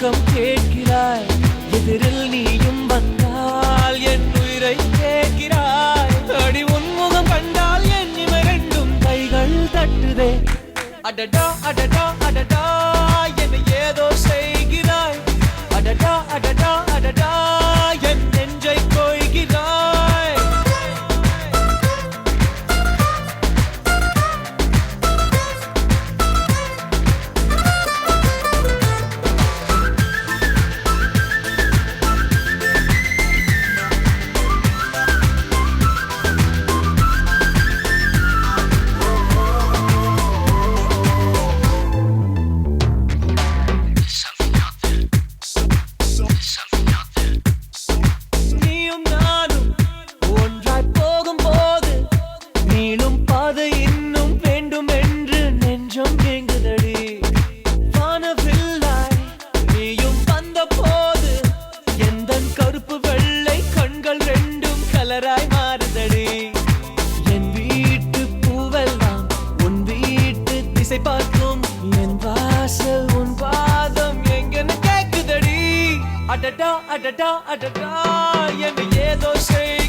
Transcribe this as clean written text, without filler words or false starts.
பக்கம் கேட்கிறாய், எதிரில் நீயும் வந்தால் என் உயிரை கேட்கிறாய். அடி உன்முகம் கண்டால் என் இவை ரெண்டும் கைகள் தட்டுதே. அடடா அடடா அடடா என்னை ஏதோ செய்கிறாய். அடடா அடடா அடடா என் நெஞ்சை கொய்கிறாய். நீயும் நானும் ஒன்றாய் போகும்போது நீளும் பாதை இன்னும் வேண்டும் என்று நெஞ்சம் ஏங்குதடி. வானவில்லாய் நீயும் வந்த போது எந்தன் கருப்பு வெள்ளை கண்கள் ரெண்டும் கலராய் மாறுதடி. என் வீட்டு பூவெல்லாம் உன் வீட்டு திசை பார்க்கும், என் வாசல் உன் பாதம் எங்கன்னு கேக்குதடி. அடடா அடடா அடடா என்னை ஏதோ செய்